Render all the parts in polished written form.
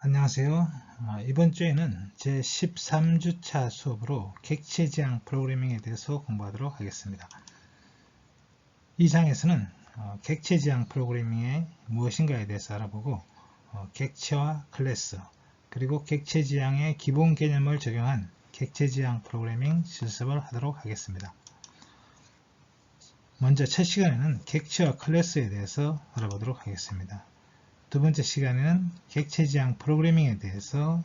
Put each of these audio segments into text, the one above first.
안녕하세요. 이번 주에는 제 13주차 수업으로 객체지향 프로그래밍에 대해서 공부하도록 하겠습니다. 이 장에서는 객체지향 프로그래밍이 무엇인가에 대해서 알아보고 객체와 클래스 그리고 객체지향의 기본 개념을 적용한 객체지향 프로그래밍 실습을 하도록 하겠습니다. 먼저 첫 시간에는 객체와 클래스에 대해서 알아보도록 하겠습니다. 두 번째 시간에는 객체지향 프로그래밍에 대해서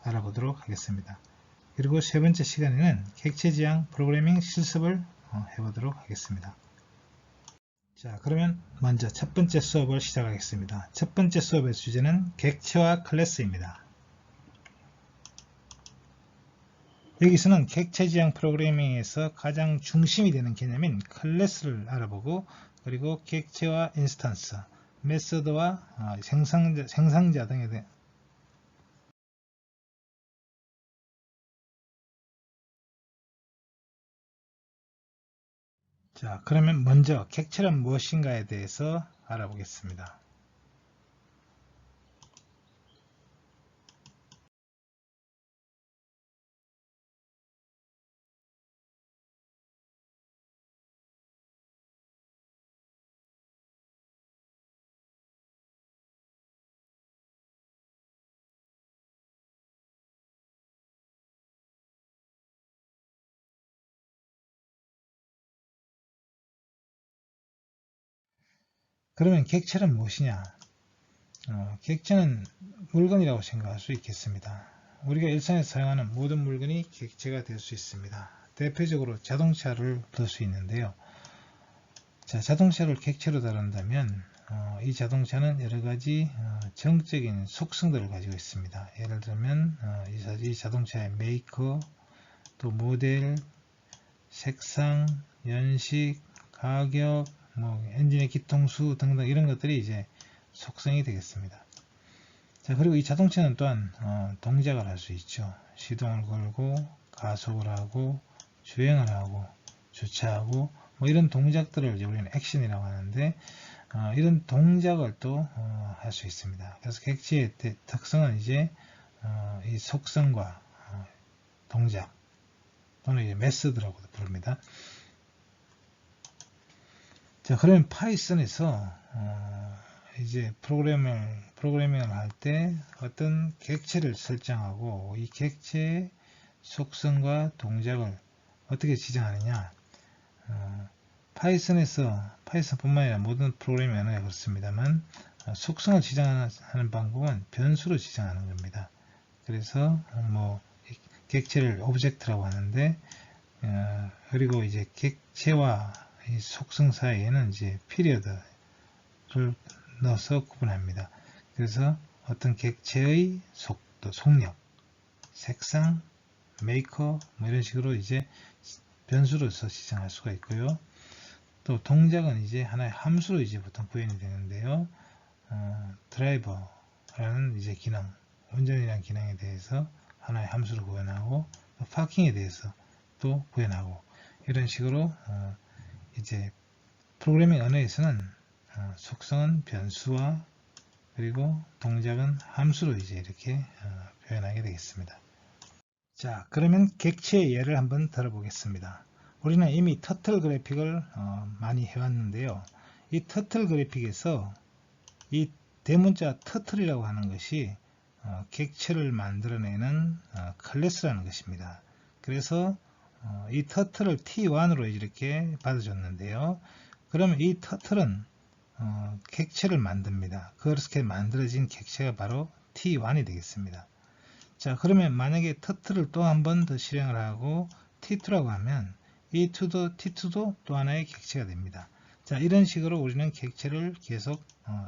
알아보도록 하겠습니다. 그리고 세 번째 시간에는 객체지향 프로그래밍 실습을 해보도록 하겠습니다. 자, 그러면 먼저 첫 번째 수업을 시작하겠습니다. 첫 번째 수업의 주제는 객체와 클래스입니다. 여기서는 객체지향 프로그래밍에서 가장 중심이 되는 개념인 클래스를 알아보고, 그리고 객체와 인스턴스, 메서드와 생성자 등에 대한 자, 그러면 먼저 객체란 무엇인가에 대해서 알아보겠습니다. 그러면 객체는 무엇이냐? 객체는 물건이라고 생각할 수 있겠습니다. 우리가 일상에서 사용하는 모든 물건이 객체가 될 수 있습니다. 대표적으로 자동차를 들 수 있는데요. 자, 자동차를 객체로 다룬다면 이 자동차는 여러가지 정적인 속성들을 가지고 있습니다. 예를 들면 이 자동차의 메이커, 또 모델, 색상, 연식, 가격, 엔진의 기통수 등등 이런 것들이 이제 속성이 되겠습니다. 자, 그리고 이 자동차는 또한 동작을 할 수 있죠. 시동을 걸고 가속을 하고 주행을 하고 주차하고 이런 동작들을 이제 우리는 액션이라고 하는데 이런 동작을 또 할 수 있습니다. 그래서 객체의 특성은 이제 이 속성과 동작 또는 이제 메소드라고도 부릅니다. 자, 그러면 파이썬에서 이제 프로그래밍을 할 때 어떤 객체를 설정하고 이 객체의 속성과 동작을 어떻게 지정하느냐. 파이썬뿐만 아니라 모든 프로그래밍 언어가 그렇습니다만 속성을 지정하는 방법은 변수로 지정하는 겁니다. 그래서 객체를 오브젝트라고 하는데 그리고 이제 객체와 이 속성 사이에는 이제 피리어드를 넣어서 구분합니다. 그래서 어떤 객체의 속도, 속력, 색상, 메이커 이런 식으로 이제 변수로서 지정할 수가 있고요. 또 동작은 이제 하나의 함수로 이제 보통 구현이 되는데요. 드라이버라는 이제 기능, 운전이라는 기능에 대해서 하나의 함수로 구현하고 또 파킹에 대해서 또 구현하고 이런 식으로 이제 프로그래밍 언어에서는 속성은 변수와 그리고 동작은 함수로 이제 이렇게 표현하게 되겠습니다. 자, 그러면 객체의 예를 한번 들어보겠습니다. 우리는 이미 터틀 그래픽을 많이 해왔는데요. 이 터틀 그래픽에서 이 대문자 터틀이라고 하는 것이 객체를 만들어내는 클래스라는 것입니다. 그래서 이 터틀을 T1으로 이렇게 받아줬는데요. 그러면 이 터틀은 객체를 만듭니다. 그렇게 만들어진 객체가 바로 T1이 되겠습니다. 자, 그러면 만약에 터틀을 또 한 번 더 실행을 하고 T2라고 하면 이 T2도 또 하나의 객체가 됩니다. 자, 이런 식으로 우리는 객체를 계속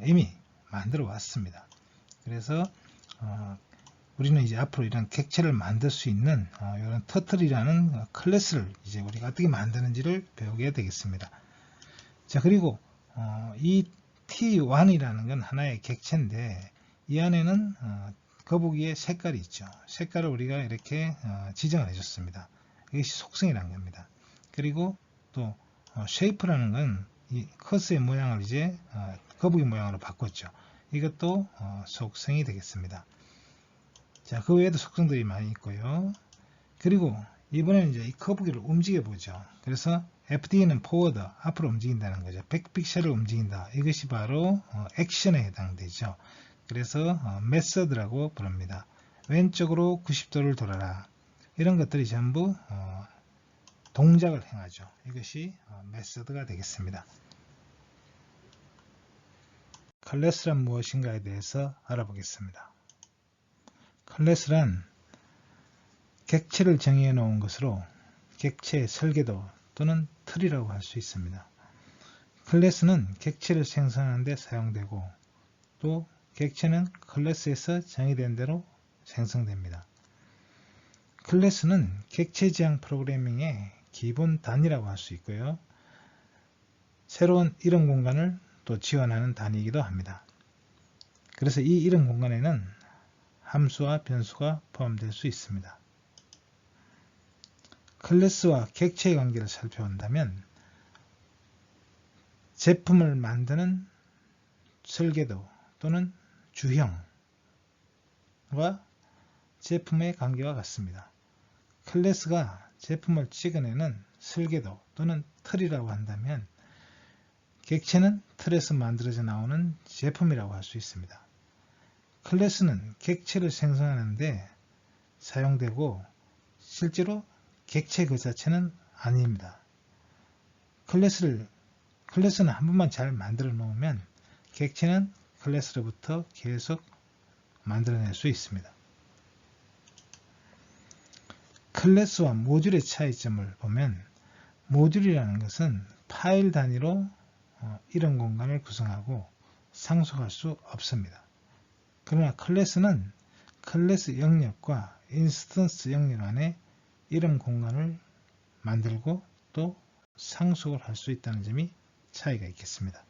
이미 만들어 왔습니다. 그래서 우리는 이제 앞으로 이런 객체를 만들 수 있는 이런 터틀이라는 클래스를 이제 우리가 어떻게 만드는지를 배우게 되겠습니다. 자, 그리고 이 T1이라는 건 하나의 객체인데 이 안에는 거북이의 색깔이 있죠. 색깔을 우리가 이렇게 지정을 해줬습니다. 이것이 속성이라는 겁니다. 그리고 또 쉐이프라는 건 이 커스의 모양을 이제 거북이 모양으로 바꿨죠. 이것도 속성이 되겠습니다. 자, 그 외에도 속성들이 많이 있고요. 그리고 이번에는 이제 이 커브기를 움직여 보죠. 그래서 FD는 포워드, 앞으로 움직인다는 거죠. 백픽셀을 움직인다. 이것이 바로 액션에 해당되죠. 그래서 메서드라고 부릅니다. 왼쪽으로 90도를 돌아라. 이런 것들이 전부 동작을 행하죠. 이것이 메서드가 되겠습니다. 클래스란 무엇인가에 대해서 알아보겠습니다. 클래스란 객체를 정의해 놓은 것으로 객체의 설계도 또는 틀이라고 할 수 있습니다. 클래스는 객체를 생성하는 데 사용되고 또 객체는 클래스에서 정의된 대로 생성됩니다. 클래스는 객체 지향 프로그래밍의 기본 단위라고 할 수 있고요. 새로운 이름 공간을 또 지원하는 단위이기도 합니다. 그래서 이 이름 공간에는 함수와 변수가 포함될 수 있습니다. 클래스와 객체의 관계를 살펴본다면 제품을 만드는 설계도 또는 주형과 제품의 관계와 같습니다. 클래스가 제품을 찍어내는 설계도 또는 틀이라고 한다면 객체는 틀에서 만들어져 나오는 제품이라고 할 수 있습니다. 클래스는 객체를 생성하는데 사용되고 실제로 객체 그 자체는 아닙니다. 클래스는 한 번만 잘 만들어 놓으면 객체는 클래스로부터 계속 만들어낼 수 있습니다. 클래스와 모듈의 차이점을 보면 모듈이라는 것은 파일 단위로 이름 공간을 구성하고 상속할 수 없습니다. 그러나 클래스는 클래스 영역과 인스턴스 영역 안에 이름 공간을 만들고 또 상속을 할 수 있다는 점이 차이가 있겠습니다.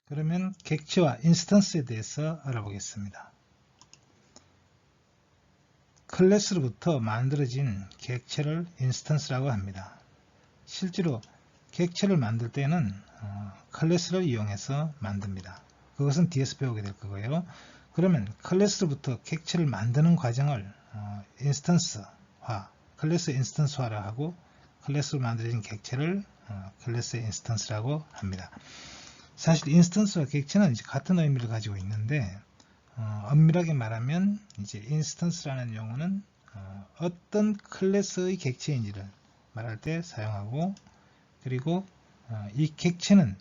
그러면 객체와 인스턴스에 대해서 알아보겠습니다. 클래스로부터 만들어진 객체를 인스턴스라고 합니다. 실제로 객체를 만들 때는 클래스를 이용해서 만듭니다. 그것은 뒤에서 배우게 될 거고요. 그러면 클래스로부터 객체를 만드는 과정을 인스턴스화, 클래스 인스턴스화라 하고 클래스로 만들어진 객체를 클래스 인스턴스라고 합니다. 사실 인스턴스와 객체는 이제 같은 의미를 가지고 있는데 엄밀하게 말하면 이제 인스턴스라는 용어는 어떤 클래스의 객체인지를 말할 때 사용하고 그리고 이 객체는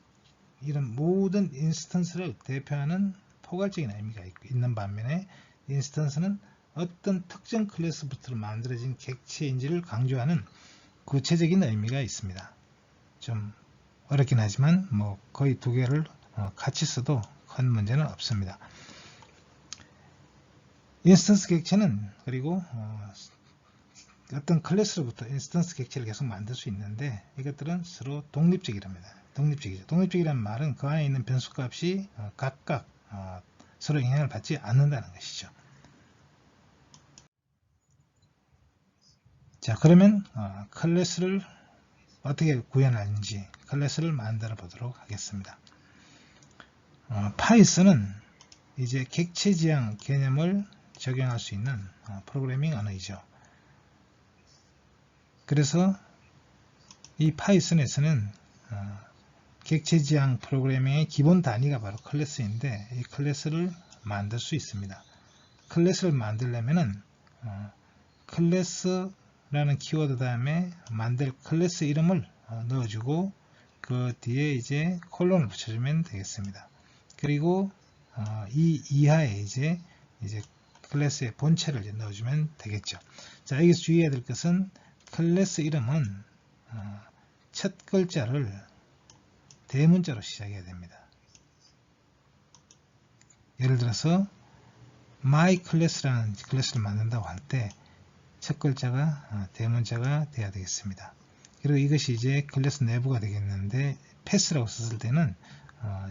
이런 모든 인스턴스를 대표하는 포괄적인 의미가 있는 반면에 인스턴스는 어떤 특정 클래스부터 만들어진 객체인지를 강조하는 구체적인 의미가 있습니다. 좀 어렵긴 하지만 거의 두 개를 같이 써도 큰 문제는 없습니다. 인스턴스 객체는 그리고 어떤 클래스로부터 인스턴스 객체를 계속 만들 수 있는데 이것들은 서로 독립적이랍니다. 독립적이죠. 독립적이라는 말은 그 안에 있는 변수값이 각각 서로 영향을 받지 않는다는 것이죠. 자, 그러면 클래스를 어떻게 구현하는지 클래스를 만들어 보도록 하겠습니다. 파이썬은 이제 객체 지향 개념을 적용할 수 있는 프로그래밍 언어이죠. 그래서 이 파이썬에서는 객체 지향 프로그래밍의 기본 단위가 바로 클래스인데 이 클래스를 만들 수 있습니다. 클래스를 만들려면은 클래스라는 키워드 다음에 만들 클래스 이름을 넣어주고 그 뒤에 이제 콜론을 붙여주면 되겠습니다. 그리고 이 이하에 이제 클래스의 본체를 이제 넣어주면 되겠죠. 자, 여기서 주의해야 될 것은 클래스 이름은 첫 글자를 대문자로 시작해야 됩니다. 예를 들어서 my class라는 클래스를 만든다고 할 때 첫 글자가 대문자가 돼야 되겠습니다. 그리고 이것이 이제 클래스 내부가 되겠는데 패스라고 썼을 때는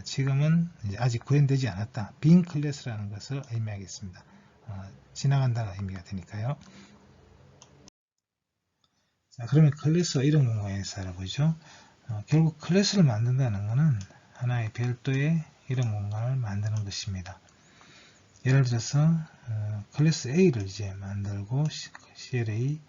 지금은 이제 아직 구현되지 않았다. 빈 클래스라는 것을 의미하겠습니다. 지나간다는 의미가 되니까요. 자, 그러면 클래스와 이름 공간에서 알아보죠. 결국 클래스를 만든다는 것은 하나의 별도의 이런 공간을 만드는 것입니다. 예를 들어서 클래스 A를 이제 만들고 CLA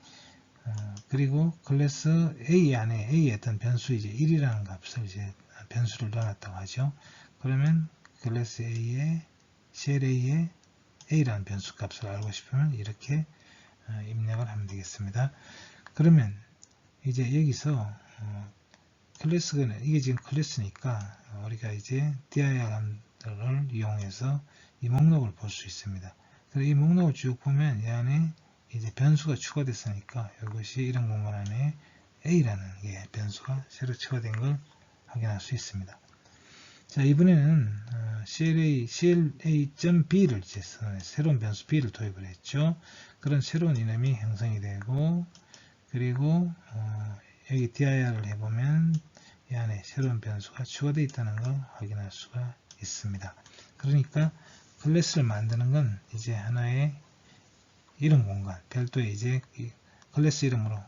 그리고 클래스 A 안에 A의 어떤 변수 이제 1이라는 값을 이제 변수를 넣어놨다고 하죠. 그러면 클래스 A의 CLA의 A라는 변수 값을 알고 싶으면 이렇게 입력을 하면 되겠습니다. 그러면 이제 여기서 클래스가 이게 지금 클래스니까 우리가 이제 dir을 이용해서 이 목록을 볼 수 있습니다. 그래서 이 목록을 쭉 보면 이 안에 이제 변수가 추가됐으니까 이것이 이런 공간 안에 A라는 게 변수가 새로 추가된 걸 확인할 수 있습니다. 자, 이번에는 CLA.B를 이제 새로운 변수 B를 도입을 했죠. 그런 새로운 이름이 형성이 되고, 그리고 여기 dir을 해보면 이 안에 새로운 변수가 추가되어 있다는 걸 확인할 수가 있습니다. 그러니까 클래스를 만드는 건 이제 하나의 이름 공간, 별도의 이제 클래스 이름으로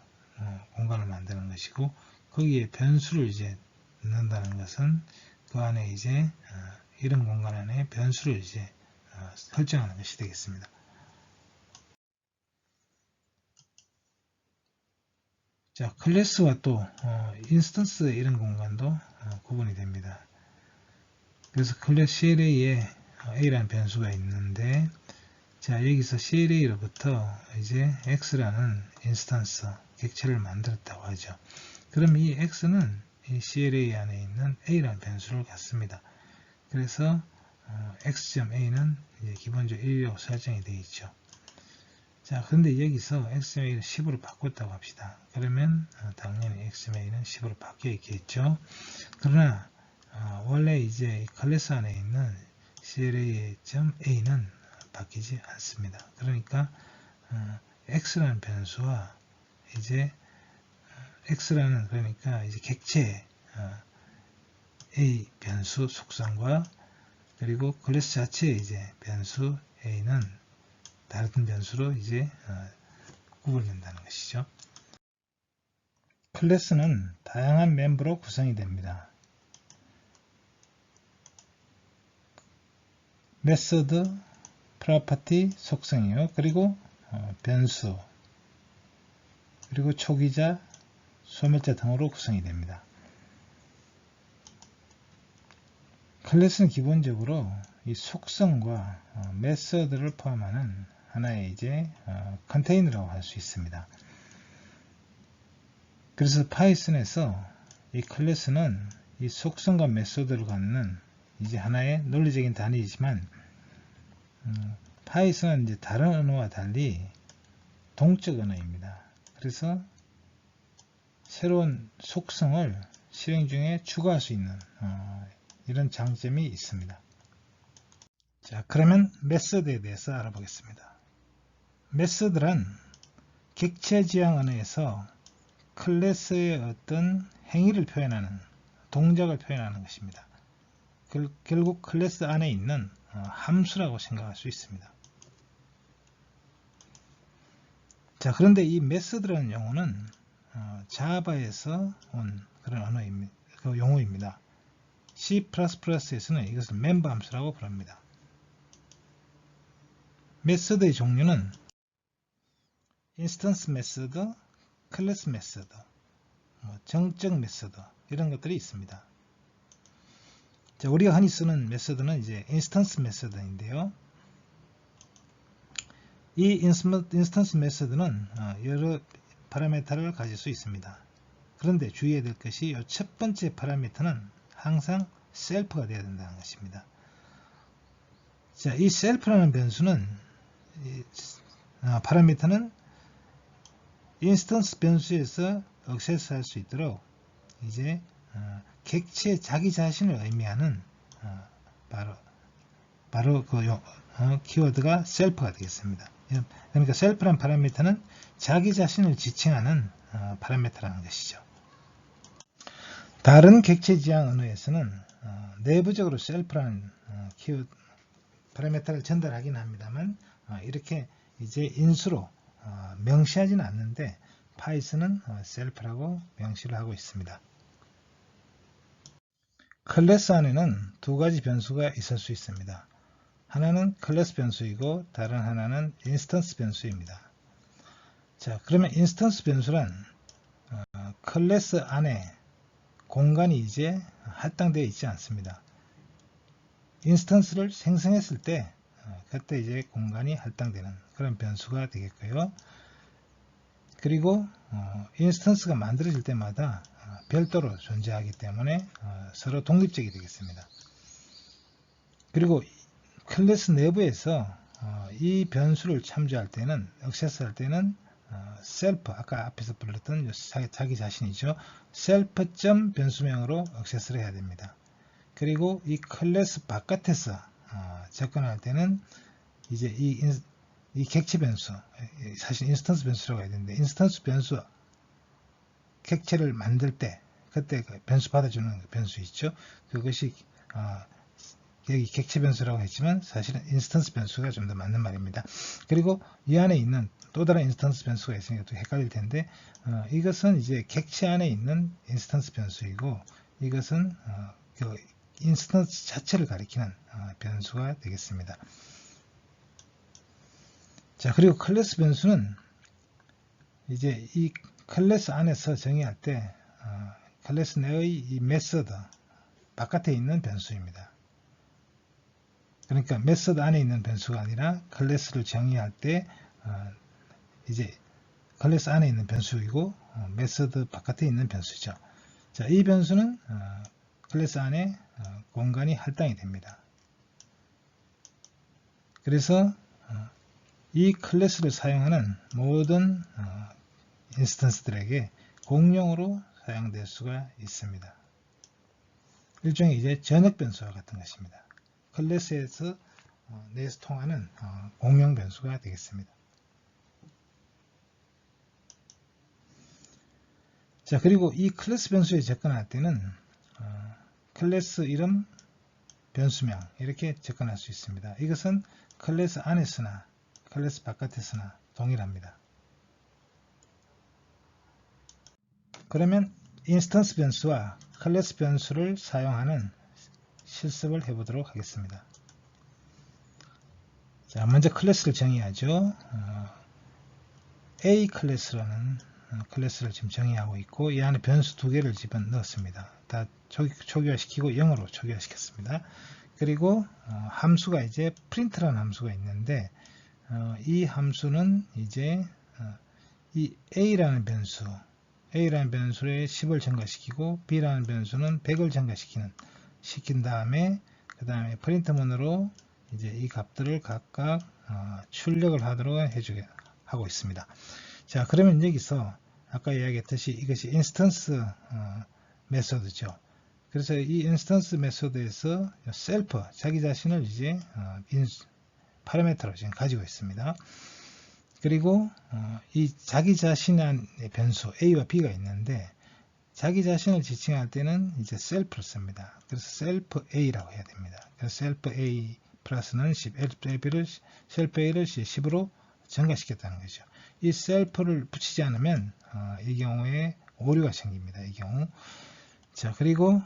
공간을 만드는 것이고, 거기에 변수를 이제 넣는다는 것은 그 안에 이제 이름 공간 안에 변수를 이제 설정하는 것이 되겠습니다. 자, 클래스와 또 인스턴스 이런 공간도 구분이 됩니다. 그래서 클래스 CLA에 A라는 변수가 있는데, 자, 여기서 CLA로부터 이제 X라는 인스턴스 객체를 만들었다고 하죠. 그럼 이 X는 이 CLA 안에 있는 A라는 변수를 갖습니다. 그래서 X.A는 이제 기본적으로 1이라고 설정이 되어 있죠. 자, 근데 여기서 X.A를 10으로 바꿨다고 합시다. 그러면 당연히 X.A는 10으로 바뀌어 있겠죠. 그러나 원래 이제 클래스 안에 있는 CLA.A는 바뀌지 않습니다. 그러니까 X라는 변수와 이제 X라는 그러니까 이제 객체 A 변수 속성과 그리고 클래스 자체의 이제 변수 A는 다른 변수로 이제 구분된다는 것이죠. 클래스는 다양한 멤버로 구성이 됩니다. 메소드, 프로퍼티 속성이요. 그리고 변수, 그리고 초기자, 소멸자 등으로 구성이 됩니다. 클래스는 기본적으로 이 속성과 메소드를 포함하는 하나의 이제 컨테이너라고 할 수 있습니다. 그래서 파이썬에서 이 클래스는 이 속성과 메소드를 갖는 이제 하나의 논리적인 단위이지만 파이썬은 이제 다른 언어와 달리 동적 언어입니다. 그래서 새로운 속성을 실행 중에 추가할 수 있는 이런 장점이 있습니다. 자, 그러면 메소드에 대해서 알아보겠습니다. 메소드란 객체 지향 언어에서 클래스의 어떤 행위를 표현하는 동작을 표현하는 것입니다. 결국 클래스 안에 있는 함수라고 생각할 수 있습니다. 자, 그런데 이 메소드라는 용어는 자바에서 온 그런 언어입니다. 그 용어입니다. C++에서는 이것을 멤버 함수라고 부릅니다. 메소드의 종류는 인스턴스 메소드, 클래스 메소드, 정적 메소드 이런 것들이 있습니다. 자, 우리가 흔히 쓰는 메소드는 이제 인스턴스 메소드인데요. 이 인스턴스 메소드는 여러 파라미터를 가질 수 있습니다. 그런데 주의해야 될 것이 이 첫 번째 파라미터는 항상 셀프가 되어야 된다는 것입니다. 자, 이 셀프라는 변수는 파라미터는 인스턴스 변수에서 액세스할 수 있도록 이제 객체 자기 자신을 의미하는 바로 그 키워드가 셀프가 되겠습니다. 그러니까 셀프란 파라미터는 자기 자신을 지칭하는 파라미터라는 것이죠. 다른 객체 지향 언어에서는 내부적으로 셀프라는 키워드 파라미터를 전달하긴 합니다만 이렇게 이제 인수로 명시하지는 않는데 파이썬은 셀프라고 명시를 하고 있습니다. 클래스 안에는 두 가지 변수가 있을 수 있습니다. 하나는 클래스 변수이고 다른 하나는 인스턴스 변수입니다. 자, 그러면 인스턴스 변수란 클래스 안에 공간이 이제 할당되어 있지 않습니다. 인스턴스를 생성했을 때 그때 이제 공간이 할당되는 그런 변수가 되겠고요. 그리고 인스턴스가 만들어질 때마다 별도로 존재하기 때문에 서로 독립적이 되겠습니다. 그리고 클래스 내부에서 이 변수를 참조할 때는 액세스할 때는 셀프, 아까 앞에서 불렀던 자기 자신이죠. 셀프.점 변수명으로 액세스를 해야 됩니다. 그리고 이 클래스 바깥에서 접근할 때는 이제 이 객체 변수, 사실 인스턴스 변수라고 해야 되는데, 인스턴스 변수 객체를 만들 때 그때 그 변수 받아주는 변수 있죠. 그것이 여기 객체 변수라고 했지만 사실은 인스턴스 변수가 좀 더 맞는 말입니다. 그리고 이 안에 있는 또 다른 인스턴스 변수가 있으니까 또 헷갈릴 텐데, 이것은 이제 객체 안에 있는 인스턴스 변수이고, 이것은 그 인스턴스 자체를 가리키는 변수가 되겠습니다. 자, 그리고 클래스 변수는 이제 이 클래스 안에서 정의할 때 클래스 내의 이 메서드 바깥에 있는 변수입니다. 그러니까 메서드 안에 있는 변수가 아니라 클래스를 정의할 때 이제 클래스 안에 있는 변수이고 메서드 바깥에 있는 변수죠. 자, 이 변수는 클래스 안에 공간이 할당이 됩니다. 그래서 이 클래스를 사용하는 모든 인스턴스들에게 공용으로 사용될 수가 있습니다. 일종의 이제 전역 변수와 같은 것입니다. 클래스에서 내에서 통하는 공용 변수가 되겠습니다. 자, 그리고 이 클래스 변수에 접근할 때는 클래스 이름, 변수명 이렇게 접근할 수 있습니다. 이것은 클래스 안에서나 클래스 바깥에서나 동일합니다. 그러면 인스턴스 변수와 클래스 변수를 사용하는 실습을 해보도록 하겠습니다. 자, 먼저 클래스를 정의하죠. A 클래스라는 클래스를 지금 정의하고 있고, 이 안에 변수 두 개를 집어넣었습니다. 다 초기화시키고 0으로 초기화시켰습니다. 그리고 함수가 이제 print라는 함수가 있는데, 이 함수는 이제 이 A라는 변수에 10을 증가시키고 B라는 변수는 100을 시킨 다음에 그 다음에 프린트문으로 이제 이 값들을 각각 출력을 하도록 하고 있습니다. 자, 그러면 여기서 아까 이야기했듯이 이것이 인스턴스 메소드죠. 그래서 이 인스턴스 메소드에서 셀프, 자기 자신을 이제 파라미터로 지금 가지고 있습니다. 그리고 이 자기 자신의 변수 A와 B가 있는데, 자기 자신을 지칭할 때는 이제 셀프를 씁니다. 그래서 셀프 A라고 해야 됩니다. 그래서 셀프 A 플러스는 10, 셀프 A를 10으로 증가시켰다는 거죠. 이 셀프를 붙이지 않으면 이 경우에 오류가 생깁니다. 이 경우. 자, 그리고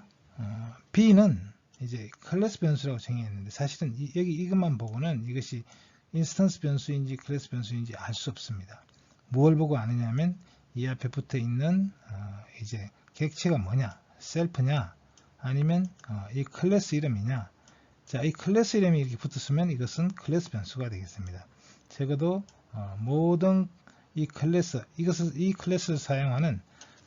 B는 이제 클래스 변수라고 정의했는데, 사실은 여기 이것만 보고는 이것이 인스턴스 변수인지 클래스 변수인지 알 수 없습니다. 무엇을 보고 아느냐면 이 앞에 붙어 있는 이제 객체가 뭐냐, 셀프냐, 아니면 이 클래스 이름이냐. 자, 이 클래스 이름이 이렇게 붙었으면 이것은 클래스 변수가 되겠습니다. 적어도 모든 이 클래스를 사용하는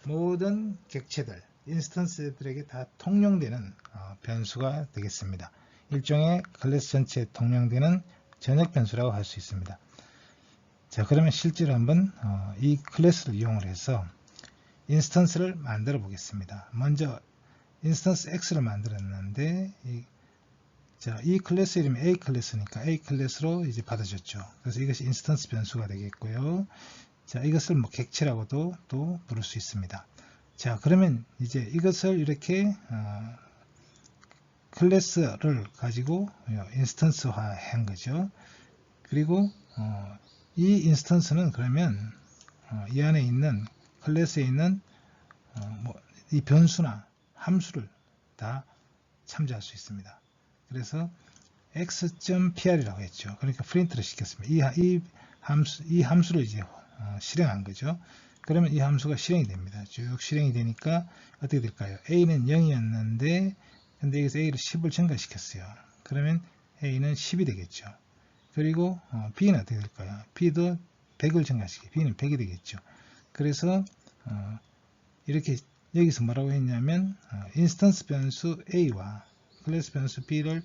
모든 객체들, 인스턴스들에게 다 통용되는 변수가 되겠습니다. 일종의 클래스 전체에 통용되는 전역 변수라고 할 수 있습니다. 자, 그러면 실제로 한번 이 클래스를 이용을 해서 인스턴스를 만들어 보겠습니다. 먼저 인스턴스 X를 만들었는데, 이 클래스 이름이 A 클래스니까 A 클래스로 이제 받아줬죠. 그래서 이것이 인스턴스 변수가 되겠고요. 자, 이것을 뭐 객체라고도 또 부를 수 있습니다. 자, 그러면 이제 이것을 이렇게 클래스를 가지고 인스턴스화 한 거죠. 그리고 이 인스턴스는 그러면 이 안에 있는 클래스에 있는 이 변수나 함수를 다 참조할 수 있습니다. 그래서 x.pr이라고 했죠. 그러니까 프린트를 시켰습니다. 이 함수를 이제 실행한 거죠. 그러면 이 함수가 실행이 됩니다. 쭉 실행이 되니까 어떻게 될까요? a는 0이었는데 근데 여기서 a를 10을 증가시켰어요. 그러면 a는 10이 되겠죠. 그리고 b는 어떻게 될까요? b도 100을 증가시키고 b는 100이 되겠죠. 그래서 이렇게 여기서 뭐라고 했냐면 인스턴스 변수 a와 클래스 변수 b를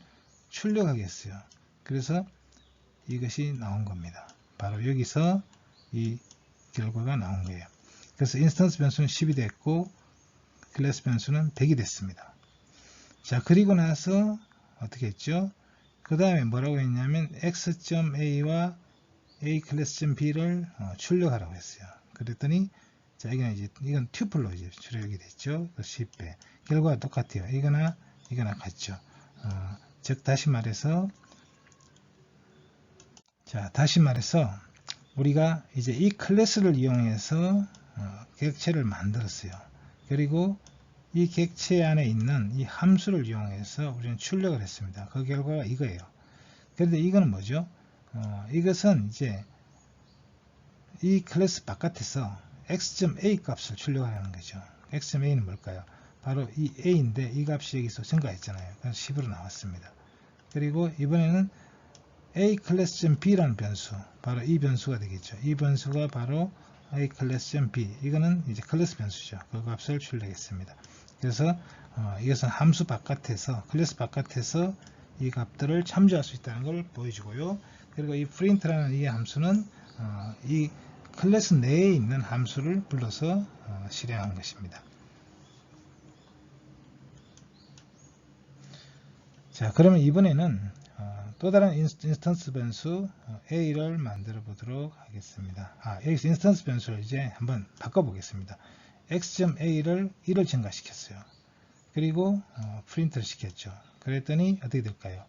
출력하겠어요. 그래서 이것이 나온 겁니다. 바로 여기서 이 결과가 나온 거예요. 그래서 인스턴스 변수는 10이 됐고 클래스 변수는 100이 됐습니다. 자, 그리고 나서 어떻게 했죠? 그 다음에 뭐라고 했냐면 x.a와 a 클래스.b를 출력하라고 했어요. 그랬더니 자, 이건 튜플로 이제 출력이 됐죠. 10배. 결과가 똑같아요. 이거나 같죠. 즉 다시 말해서 우리가 이제 이 클래스를 이용해서 객체를 만들었어요. 그리고 이 객체 안에 있는 이 함수를 이용해서 우리는 출력을 했습니다. 그 결과가 이거예요. 그런데 이거는 뭐죠? 이것은 이제 이 클래스 바깥에서 x.a 값을 출력하는 거죠. x.a는 뭘까요? 바로 이 a인데 이 값이 여기서 증가했잖아요. 그래서 10으로 나왔습니다. 그리고 이번에는 a 클래스.b라는 변수, 바로 이 변수가 되겠죠. 이 변수가 바로 a 클래스.b, 이거는 이제 클래스 변수죠. 그 값을 출력했습니다. 그래서 이것은 함수 바깥에서, 클래스 바깥에서 이 값들을 참조할 수 있다는 걸 보여주고요. 그리고 이 print라는 이 함수는 이 클래스 내에 있는 함수를 불러서 실행한 것입니다. 자, 그러면 이번에는 또 다른 인스턴스 변수 a를 만들어 보도록 하겠습니다. 여기서 인스턴스 변수를 이제 한번 바꿔 보겠습니다. x.a를 1을 증가시켰어요. 그리고 프린트를 시켰죠. 그랬더니 어떻게 될까요?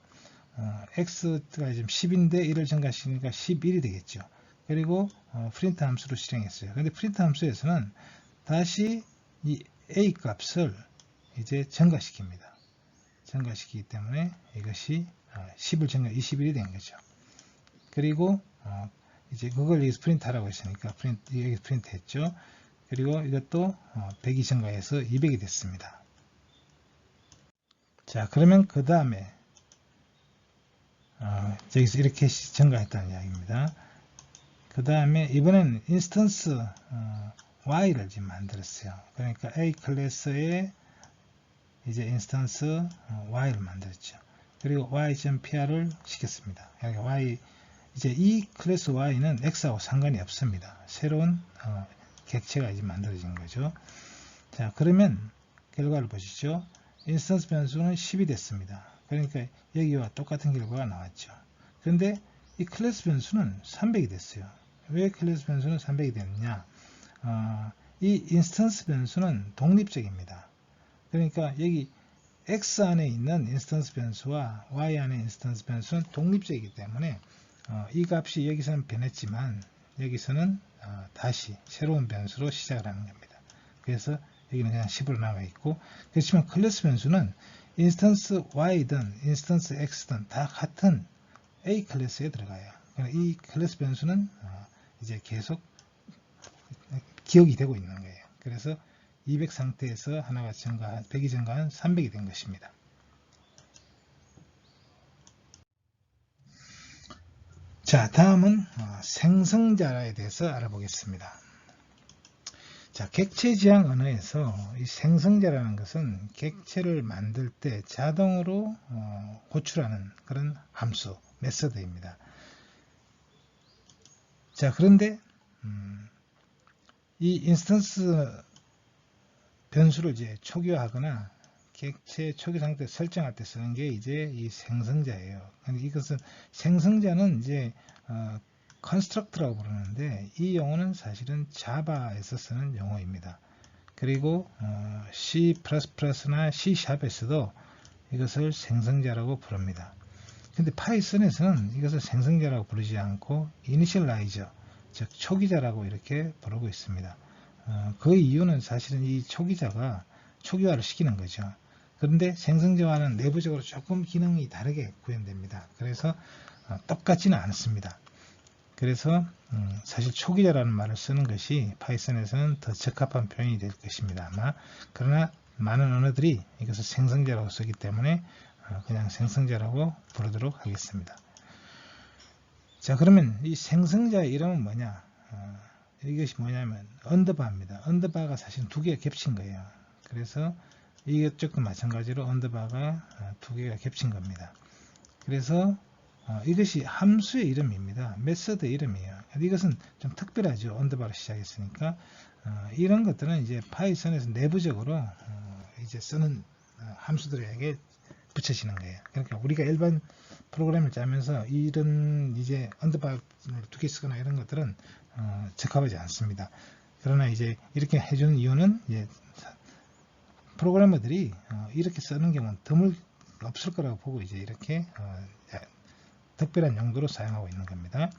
x가 지금 10인데 1을 증가시키니까 11이 되겠죠. 그리고 프린트 함수로 실행했어요. 근데 프린트 함수에서는 다시 이 a 값을 이제 증가시킵니다. 증가시키기 때문에 이것이 10을 증가 21이 된 거죠. 그리고 이제 그걸 여기서 프린트 하라고 했으니까 여기서 프린트 했죠. 그리고 이것도 100이 증가해서 200이 됐습니다. 자, 그러면 그 다음에 여기서 이렇게 증가했다는 이야기입니다. 그 다음에 이번에는 인스턴스 y를 지금 만들었어요. 그러니까 a 클래스에 이제 인스턴스 y를 만들었죠. 그리고 y.pr을 시켰습니다. 이제 이 클래스 y는 x하고 상관이 없습니다. 새로운 객체가 이제 만들어진 거죠. 자, 그러면 결과를 보시죠. 인스턴스 변수는 10이 됐습니다. 그러니까 여기와 똑같은 결과가 나왔죠. 그런데 이 클래스 변수는 300이 됐어요. 왜 클래스 변수는 300이 됐느냐? 이 인스턴스 변수는 독립적입니다. 그러니까 여기 x 안에 있는 인스턴스 변수와 y 안에 인스턴스 변수는 독립적이기 때문에 이 값이 여기서는 변했지만 여기서는 다시 새로운 변수로 시작을 하는 겁니다. 그래서 여기는 그냥 10으로 나와 있고, 그렇지만 클래스 변수는 인스턴스 y든 인스턴스 x든 다 같은 a 클래스에 들어가요. 이 클래스 변수는 이제 계속 기억이 되고 있는 거예요. 그래서 200 상태에서 하나가 100이 증가한 300이 된 것입니다. 자, 다음은 생성자에 대해서 알아보겠습니다. 자, 객체 지향 언어에서 이 생성자라는 것은 객체를 만들 때 자동으로 호출하는 그런 함수, 메서드입니다. 자, 그런데 이 인스턴스 변수를 이제 초기화하거나 객체 초기 상태 설정할 때 쓰는 게 이제 이 생성자예요. 이것은 생성자는 이제 construct라고 부르는데 이 용어는 사실은 자바에서 쓰는 용어입니다. 그리고 C++나 C샵에서도 이것을 생성자라고 부릅니다. 근데 파이썬에서는 이것을 생성자라고 부르지 않고 initializer, 즉 초기자라고 이렇게 부르고 있습니다. 그 이유는 사실은 이 초기자가 초기화를 시키는 거죠. 그런데 생성자와는 내부적으로 조금 기능이 다르게 구현됩니다. 그래서 똑같지는 않습니다. 그래서 사실 초기자라는 말을 쓰는 것이 파이썬에서는 더 적합한 표현이 될 것입니다. 아마. 그러나 많은 언어들이 이것을 생성자라고 쓰기 때문에 그냥 생성자라고 부르도록 하겠습니다. 자, 그러면 이 생성자의 이름은 뭐냐? 이것이 뭐냐면 언더바입니다. 언더바가 사실 두 개가 겹친 거예요. 그래서 이쪽도 마찬가지로 언더바가 두 개가 겹친 겁니다. 그래서 이것이 함수의 이름입니다. 메서드 이름이에요. 이것은 좀 특별하죠. 언더바로 시작했으니까. 이런 것들은 이제 파이썬에서 내부적으로 이제 쓰는 함수들에게 붙여지는 거예요. 그러니까 우리가 일반 프로그램을 짜면서 이런 이제 언더바를 두 개 쓰거나 이런 것들은 적합하지 않습니다. 그러나 이제 이렇게 해주는 이유는 이제 프로그래머들이 이렇게 쓰는 경우는 드물 없을 거라고 보고 이제 이렇게 특별한 용도로 사용하고 있는 겁니다.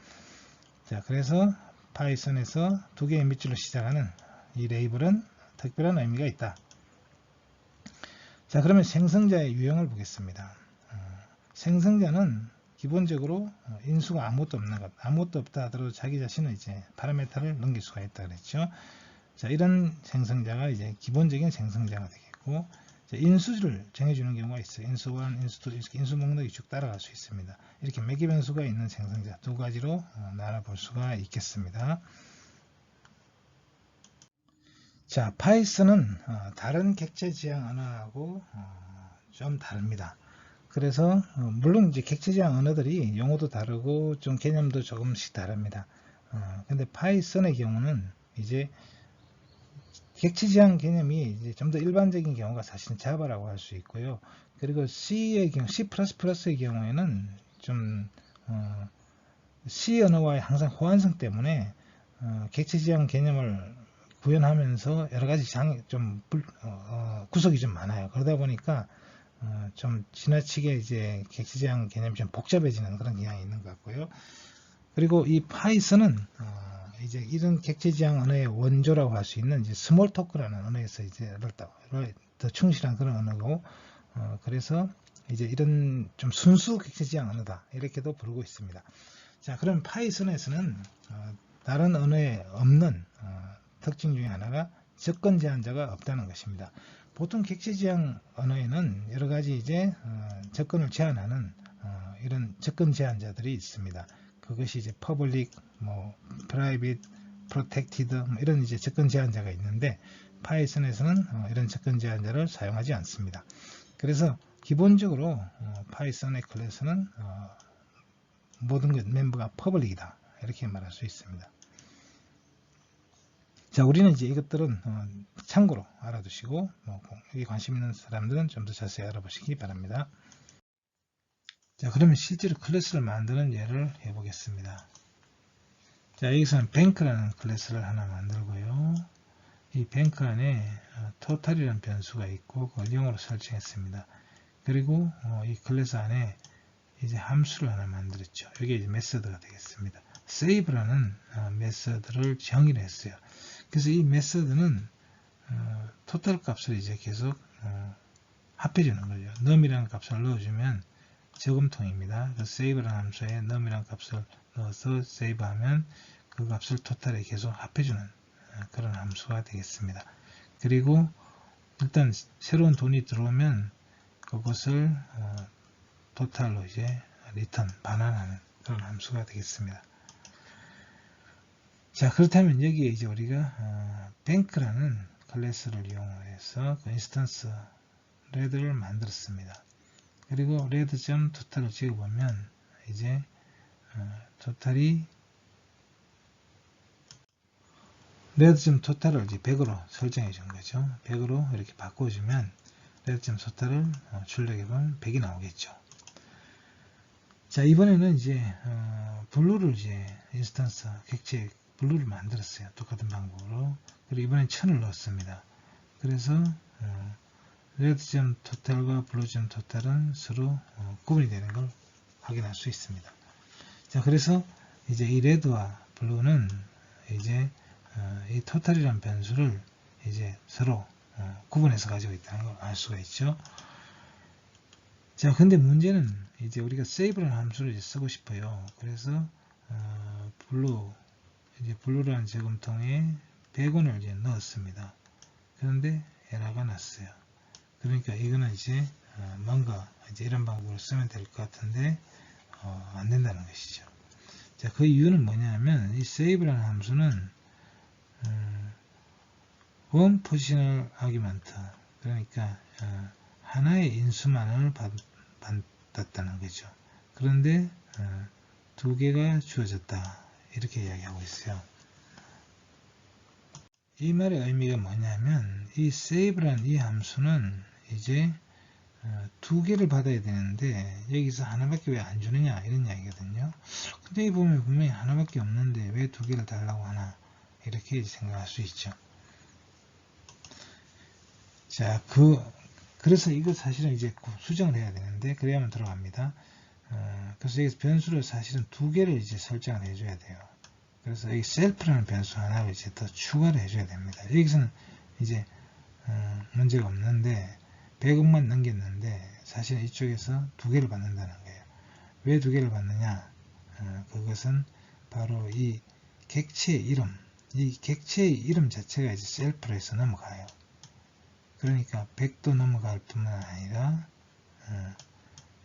자, 그래서 파이썬에서 두 개의 밑줄로 시작하는 이 레이블은 특별한 의미가 있다. 자, 그러면 생성자의 유형을 보겠습니다. 생성자는 기본적으로 인수가 아무것도 없는 것, 아무것도 없다 하더라도 자기 자신은 이제 파라메터를 넘길 수가 있다 그랬죠. 자, 이런 생성자가 이제 기본적인 생성자가 되겠고, 자, 인수를 정해주는 경우가 있어요. 인수 1, 인수 2, 이렇게 인수 목록이 쭉 따라갈 수 있습니다. 이렇게 매개 변수가 있는 생성자 두 가지로 나눠볼 수가 있겠습니다. 자, 파이썬은 다른 객체 지향 언어하고 좀 다릅니다. 그래서 물론 이제 객체 지향 언어들이 용어도 다르고 좀 개념도 조금씩 다릅니다. 근데 파이썬의 경우는 이제 객체 지향 개념이 이제 좀 더 일반적인 경우가 사실은 자바라고 할 수 있고요. 그리고 C의 경우, C++의 경우에는 좀 C 언어와의 항상 호환성 때문에 객체 지향 개념을 구현하면서 여러 가지 구석이 좀 많아요. 그러다 보니까 좀 지나치게 이제 객체 지향 개념이 좀 복잡해지는 그런 경향이 있는 것 같고요. 그리고 이 파이썬은 이제 이런 객체 지향 언어의 원조라고 할 수 있는 이제 스몰 토크라는 언어에서 이제 더 충실한 그런 언어고, 그래서 이제 이런 좀 순수 객체 지향 언어다 이렇게도 부르고 있습니다. 자, 그럼 파이썬에서는 다른 언어에 없는 특징 중에 하나가 접근 제한자가 없다는 것입니다. 보통 객체 지향 언어에는 여러 가지 이제 접근을 제한하는 이런 접근 제한자들이 있습니다. 그것이 이제 public, private, protected 이런 이제 접근 제한자가 있는데 파이썬에서는 이런 접근 제한자를 사용하지 않습니다. 그래서 기본적으로 파이썬의 클래스는 모든 것 멤버가 public이다 이렇게 말할 수 있습니다. 자, 우리는 이제 이것들은 참고로 알아두시고 여기 관심 있는 사람들은 좀 더 자세히 알아보시기 바랍니다. 자, 그러면 실제로 클래스를 만드는 예를 해보겠습니다. 자, 여기서는 뱅크라는 클래스를 하나 만들고요. 이 뱅크 안에 total이라는 변수가 있고 그걸 0으로 설정했습니다. 그리고 이 클래스 안에 이제 함수를 하나 만들었죠. 이게 이제 메서드가 되겠습니다. save라는 메서드를 정의를 했어요. 그래서 이 메서드는 토탈 값을 이제 계속 합해주는 거죠. num이라는 값을 넣어주면 저금통입니다. 그 save라는 함수에 num이라는 값을 넣어서 save하면 그 값을 토탈에 계속 합해주는 그런 함수가 되겠습니다. 그리고 일단 새로운 돈이 들어오면 그것을 토탈로 이제 리턴 반환하는 그런 함수가 되겠습니다. 자, 그렇다면 여기에 이제 우리가 뱅크라는 클래스를 이용해서 그 인스턴스 레드를 만들었습니다. 그리고 레드.total을 찍어보면 이제 토탈이 레드.total을 이제 100으로 설정해 준 거죠. 100으로 이렇게 바꿔주면 레드.total을 출력해보면 100이 나오겠죠. 자, 이번에는 이제 블루를 이제 인스턴스 객체 블루를 만들었어요. 똑같은 방법으로. 그리고 이번엔 1000을 넣었습니다. 그래서 레드.total과 블루.total은 서로 구분이 되는 걸 확인할 수 있습니다. 자, 그래서 이제 이 레드와 블루는 이제 이 토탈이라는 변수를 이제 서로 구분해서 가지고 있다는 걸 알 수가 있죠. 자, 근데 문제는 이제 우리가 save라는 함수를 이제 쓰고 싶어요. 그래서 블루라는 저금통에 100원을 이제 넣었습니다. 그런데 에러가 났어요. 그러니까 이거는 이제 뭔가 이제 이런 방법으로 쓰면 될 것 같은데 안 된다는 것이죠. 자, 그 이유는 뭐냐면 이 save라는 함수는 원 포지셔널 아규먼트, 그러니까 하나의 인수만을 받았다는 거죠. 그런데 두 개가 주어졌다, 이렇게 이야기하고 있어요. 이 말의 의미가 뭐냐면 이 save라는 이 함수는 이제 두 개를 받아야 되는데 여기서 하나밖에 왜 안 주느냐, 이런 이야기거든요. 근데 여기 보면 분명히 하나밖에 없는데 왜 두 개를 달라고 하나, 이렇게 생각할 수 있죠. 자, 그래서 이거 사실은 이제 수정을 해야 되는데 그래야만 들어갑니다. 그래서 여기서 변수를 사실은 두 개를 이제 설정을 해줘야 돼요. 그래서 이 self라는 변수 하나를 이제 더 추가를 해줘야 됩니다. 여기서는 이제 문제가 없는데 100억만 넘겼는데 사실 이쪽에서 두 개를 받는다는 거예요. 왜 두 개를 받느냐? 그것은 바로 이 객체의 이름, 이 객체의 이름 자체가 이제 self로 해서 넘어가요. 그러니까 100도 넘어갈 뿐만 아니라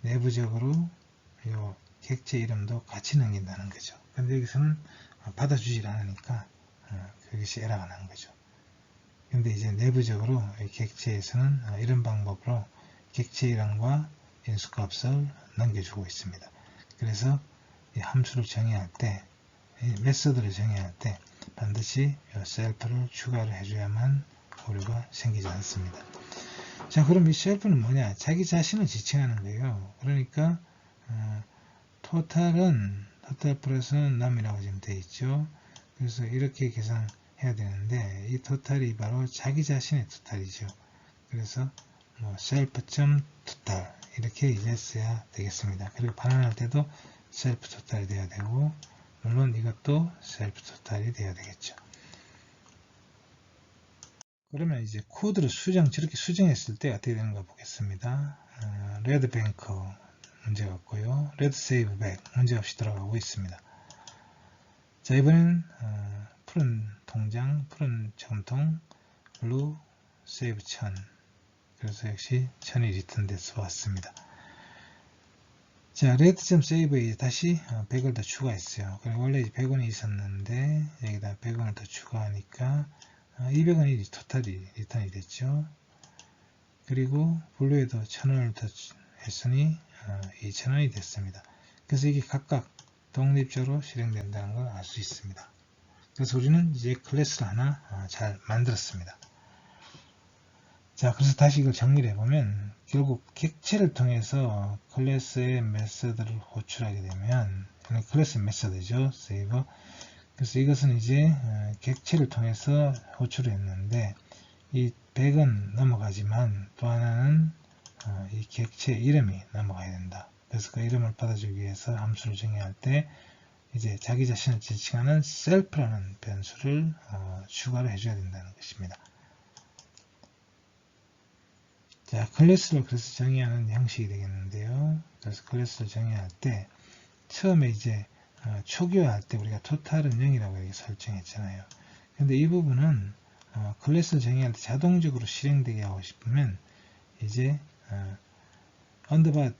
내부적으로 이 객체 이름도 같이 넘긴다는 거죠. 근데 여기서는 받아주질 않으니까 그것이 에러가 난 거죠. 근데 이제 내부적으로 이 객체에서는 이런 방법으로 객체 이름과 인수값을 넘겨주고 있습니다. 그래서 이 함수를 정의할 때, 이 메서드를 정의할 때 반드시 셀프를 추가를 해줘야만 오류가 생기지 않습니다. 자, 그럼 이 셀프는 뭐냐? 자기 자신을 지칭하는 거예요. 그러니까 토탈은 토탈 플러스는 num이라고 지금 되어 있죠. 그래서 이렇게 계산해야 되는데 이 토탈이 바로 자기 자신의 토탈이죠. 그래서 뭐 self.total 이렇게 이제 써야 되겠습니다. 그리고 반환할 때도 self total이 돼야 되고, 물론 이것도 self total이 돼야 되겠죠. 그러면 이제 코드를 저렇게 수정했을 때 어떻게 되는가 보겠습니다. 레드뱅크 문제가 없고요. 레드세이브백 문제없이 들어가고 있습니다. 자, 이번엔 푸른 통장, 푸른 저금통, 블루 세이브 1000, 그래서 역시 1000이 리턴돼서 왔습니다. 자, 레드.save에 다시 100을 더 추가했어요. 원래 100원이 있었는데 여기다 100원을 더 추가하니까 200원이 토탈이 리턴이 됐죠. 그리고 블루에도 1000원을 더 했으니 2000원이 됐습니다. 그래서 이게 각각 독립적으로 실행된다는 걸 알 수 있습니다. 그래서 우리는 이제 클래스를 하나 잘 만들었습니다. 자, 그래서 다시 이걸 정리를 해보면 결국 객체를 통해서 클래스의 메서드를 호출하게 되면, 클래스 메서드죠, 세이버. 그래서 이것은 이제 객체를 통해서 호출을 했는데 이 100은 넘어가지만 또 하나는 이 객체 이름이 넘어가야 된다. 그래서 그 이름을 받아주기 위해서 함수를 정의할 때 이제 자기 자신을 지칭하는 self라는 변수를 추가를 해줘야 된다는 것입니다. 자, 클래스를 그래서 정의하는 형식이 되겠는데요. 그래서 클래스를 정의할 때 처음에 이제 초기화할 때 우리가 토탈은 0이라고 이렇게 설정했잖아요. 근데 이 부분은 클래스를 정의할 때 자동적으로 실행되게 하고 싶으면 이제 언더바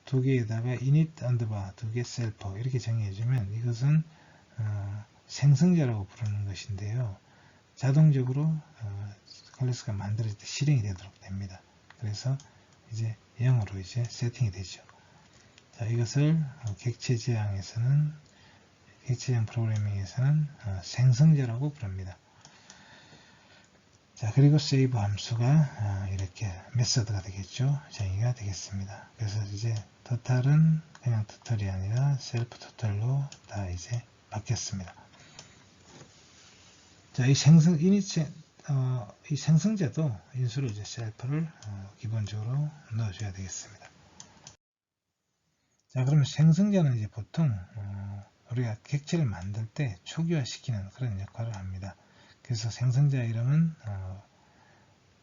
두 개에다가 init 언더바 두 개 셀프 이렇게 정의해주면 이것은 생성자라고 부르는 것인데요. 자동적으로 클래스가 만들어질 때 실행이 되도록 됩니다. 그래서 이제 0으로 이제 세팅이 되죠. 자, 이것을 객체 지향에서는, 객체지향 프로그래밍에서는 생성자라고 부릅니다. 자, 그리고 save 함수가 이렇게 메서드가 되겠죠. 정의가 되겠습니다. 그래서 이제 토탈은 그냥 토탈이 아니라 셀프 토탈로 다 이제 바뀌었습니다. 자, 이 생성자도 인수를 이제 셀프를 기본적으로 넣어줘야 되겠습니다. 자, 그러면 생성자는 이제 보통 우리가 객체를 만들 때 초기화 시키는 그런 역할을 합니다. 그래서 생성자 이름은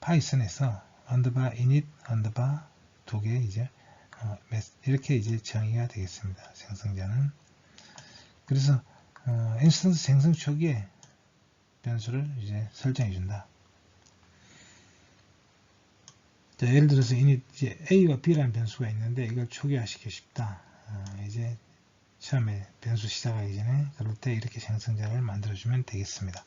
파이썬에서 언더바 init 언더바 두 개 이제 이렇게 이제 정의가 되겠습니다. 생성자는. 그래서 인스턴스 생성 초기에 변수를 이제 설정해 준다. 자, 예를 들어서 init 이제 a와 b라는 변수가 있는데 이걸 초기화시키고 싶다. 이제 처음에 변수 시작하기 전에 그럴 때 이렇게 생성자를 만들어주면 되겠습니다.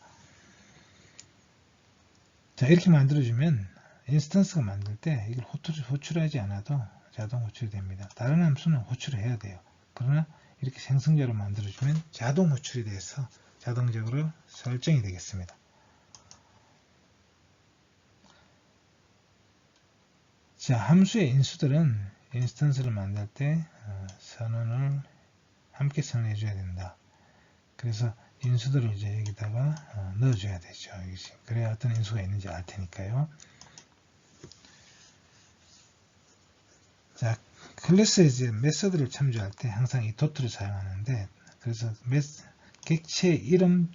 자, 이렇게 만들어주면 인스턴스가 만들 때 이걸 호출하지 않아도 자동 호출이 됩니다. 다른 함수는 호출을 해야 돼요. 그러나 이렇게 생성자로 만들어주면 자동 호출이 돼서 자동적으로 설정이 되겠습니다. 자, 함수의 인수들은 인스턴스를 만들 때 선언을 함께 선언해 줘야 된다. 그래서 인수들을 이제 여기다가 넣어줘야 되죠. 그래야 어떤 인수가 있는지 알 테니까요. 자, 클래스의 이제 메서드를 참조할 때 항상 이 도트를 사용하는데, 그래서 객체 이름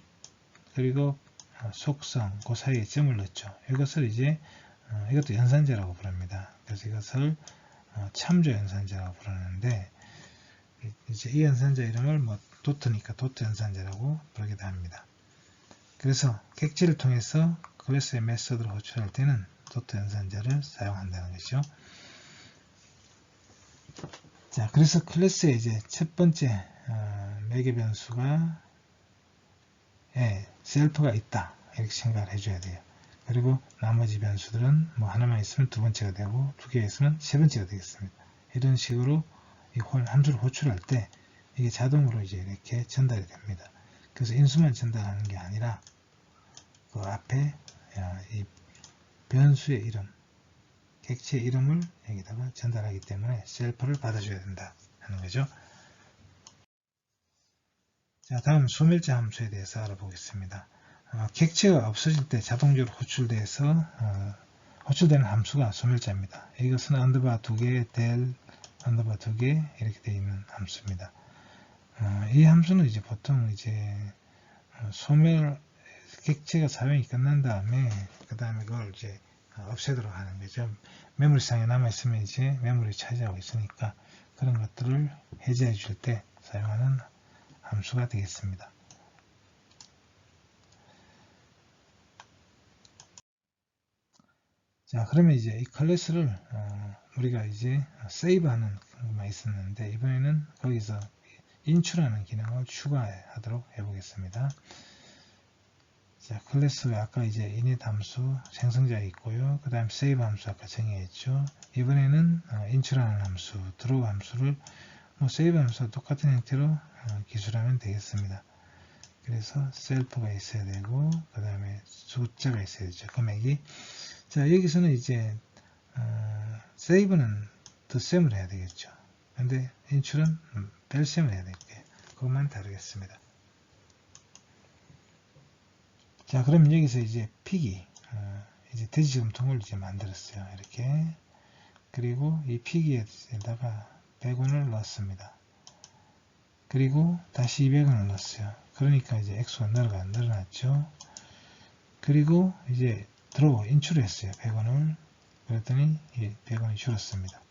그리고 속성 그 사이에 점을 넣죠. 이것을 이제 이것도 연산자라고 부릅니다. 그래서 이것을 참조 연산자라고 부르는데, 이제 이 연산자 이름을 뭐 도트니까 도트 연산자라고 부르기도 합니다. 그래서 객체를 통해서 클래스의 메서드를 호출할 때는 도트 연산자를 사용한다는 것이죠. 자, 그래서 클래스의 이제 첫 번째 매개 변수가 셀프가 있다 이렇게 생각을 해줘야 돼요. 그리고 나머지 변수들은 뭐 하나만 있으면 두 번째가 되고 두 개 있으면 세 번째가 되겠습니다. 이런 식으로 이 함수를 호출할 때 이게 자동으로 이제 이렇게 전달이 됩니다. 그래서 인수만 전달하는 게 아니라 그 앞에 이 변수의 이름, 객체의 이름을 여기다가 전달하기 때문에 셀프를 받아줘야 된다 하는 거죠. 자, 다음 소멸자 함수에 대해서 알아보겠습니다. 객체가 없어질 때 자동적으로 호출되는 함수가 소멸자입니다. 이것은 언더바 2개, del 언더바 2개 이렇게 되어 있는 함수입니다. 이 함수는 이제 보통 이제 객체가 사용이 끝난 다음에 그 다음에 그걸 이제 없애도록 하는 거죠. 메모리상에 남아있으면 이제 메모리 차지하고 있으니까 그런 것들을 해제해 줄 때 사용하는 함수가 되겠습니다. 자, 그러면 이제 이 클래스를 우리가 이제 세이브하는 것만 있었는데 이번에는 거기서 인출하는 기능을 추가하도록 해보겠습니다. 자, 클래스가 아까 이제 init 함수 생성자에 있고요. 그 다음 save 함수 아까 정의했죠. 이번에는 인출하는 함수, draw 함수를 뭐 save 함수와 똑같은 형태로 기술하면 되겠습니다. 그래서 self가 있어야 되고 그 다음에 숫자가 있어야 되죠. 금액이. 자, 여기서는 이제 save는 덧셈을 해야 되겠죠. 근데 인출은 뺄셈을 해야 되겠고요. 그것만 다르겠습니다. 자, 그러면 여기서 이제 픽이 이제 돼지저금통을 이제 만들었어요. 이렇게. 그리고 이 픽에다가 100원을 넣었습니다. 그리고 다시 200원을 넣었어요. 그러니까 이제 액수가 늘어났죠. 그리고 이제 인출을 했어요. 100원을. 그랬더니 100원이 줄었습니다.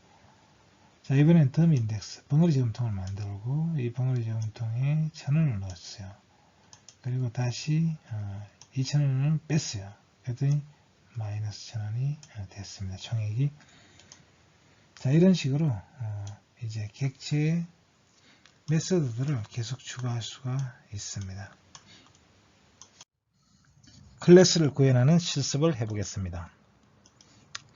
자, 이번엔 덤 인덱스, 벙어리 저금통을 만들고 이 벙어리 저금통에 1000원을 넣었어요. 그리고 다시 2000원을 뺐어요. 그랬더니 마이너스 1000원이 됐습니다. 총액이. 자, 이런 식으로 이제 객체의 메서드들을 계속 추가할 수가 있습니다. 클래스를 구현하는 실습을 해보겠습니다.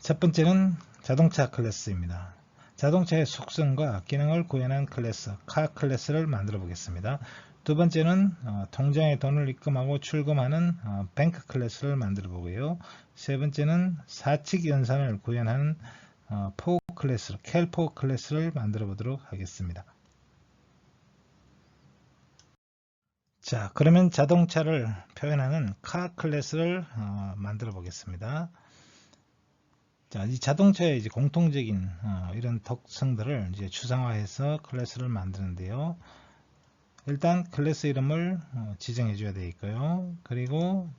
첫 번째는 자동차 클래스입니다. 자동차의 속성과 기능을 구현한 클래스, 카 클래스를 만들어 보겠습니다. 두 번째는 통장에 돈을 입금하고 출금하는 뱅크 클래스를 만들어 보고요. 세 번째는 사칙 연산을 구현하는 포 클래스, 캘포 클래스를 만들어 보도록 하겠습니다. 자, 그러면 자동차를 표현하는 카 클래스를 만들어 보겠습니다. 자, 이 자동차의 이제 공통적인 이런 특성들을 이제 추상화해서 클래스를 만드는데요. 일단 클래스 이름을 지정해 줘야 되겠고요. 그리고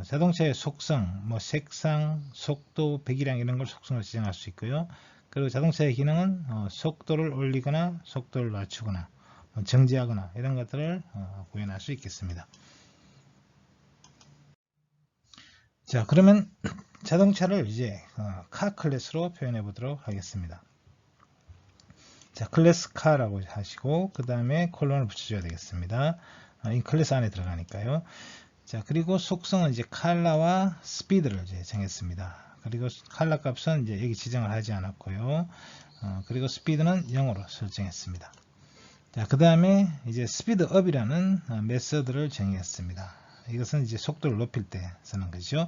자동차의 속성, 뭐 색상, 속도, 배기량 이런 걸 속성을 지정할 수 있고요. 그리고 자동차의 기능은 속도를 올리거나 속도를 낮추거나 정지하거나 이런 것들을 구현할 수 있겠습니다. 자, 그러면 자동차를 이제 카 클래스로 표현해 보도록 하겠습니다. 자, 클래스 카라고 하시고 그 다음에 콜론을 붙여줘야 되겠습니다. 이 클래스 안에 들어가니까요. 자, 그리고 속성은 이제 컬러와 스피드를 이제 정했습니다. 그리고 컬러 값은 이제 여기 지정을 하지 않았고요. 그리고 스피드는 0으로 설정했습니다. 자, 그 다음에 이제 스피드업이라는 메서드를 정했습니다. 이것은 이제 속도를 높일 때 쓰는 거죠.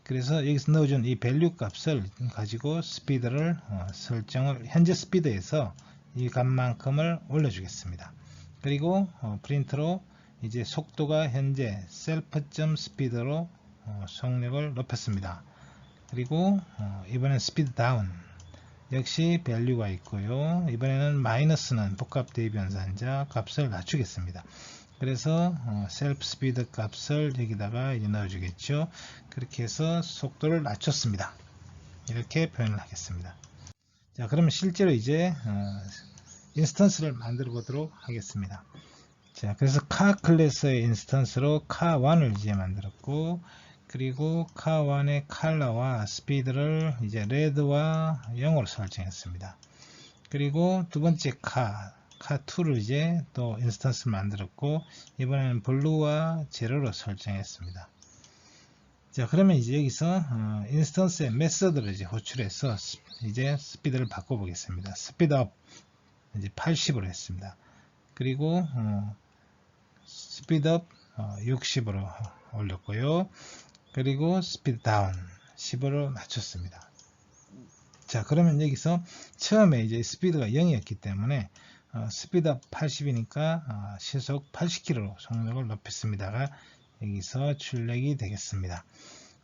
그래서 여기서 넣어준 이 밸류 값을 가지고 스피드를 설정을 현재 스피드에서 이 값만큼을 올려주겠습니다. 그리고 프린트로 이제 속도가 현재 셀프.스피드로 속력을 높였습니다. 그리고 이번엔 스피드 다운 역시 밸류가 있고요. 이번에는 마이너스는 복합 대비 변산자 값을 낮추겠습니다. 그래서 셀프 스피드 값을 여기다가 이제 넣어주겠죠. 그렇게 해서 속도를 낮췄습니다. 이렇게 표현을 하겠습니다. 자, 그러면 실제로 이제 인스턴스를 만들어 보도록 하겠습니다. 자, 그래서 카 클래스의 인스턴스로 카1을 이제 만들었고, 그리고 카1의 컬러와 스피드를 이제 레드와 0으로 설정했습니다. 그리고 두 번째 카2를 이제 또 인스턴스를 만들었고, 이번에는 블루와 제로로 설정했습니다. 자, 그러면 이제 여기서 인스턴스의 메서드를 이제 호출해서 이제 스피드를 바꿔보겠습니다. 스피드업 이제 80으로 했습니다. 그리고 스피드업 60으로 올렸고요. 그리고 스피드 다운 10으로 낮췄습니다. 자, 그러면 여기서 처음에 이제 스피드가 0이었기 때문에 스피드업 80이니까 시속 80km로 속력을 높였습니다가 여기서 출력이 되겠습니다.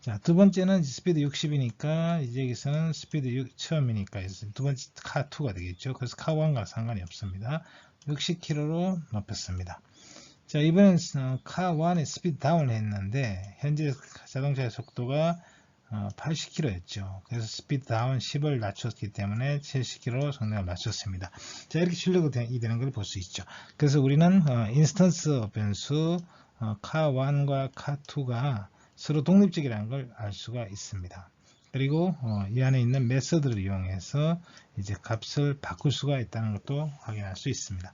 자, 두 번째는 스피드 60이니까 이제 여기서는 스피드 처음이니까 두 번째 카2가 되겠죠. 그래서 카1과 상관이 없습니다. 60km로 높였습니다. 자, 이번엔 카1의 스피드 다운을 했는데 현재 자동차의 속도가 80km였죠. 그래서 스피드 다운 10을 낮췄기 때문에 70km 속력을 낮췄습니다. 자, 이렇게 출력이 되는 걸 볼 수 있죠. 그래서 우리는 인스턴스 변수 카1과 카2가 서로 독립적이라는 걸 알 수가 있습니다. 그리고 이 안에 있는 메서드를 이용해서 이제 값을 바꿀 수가 있다는 것도 확인할 수 있습니다.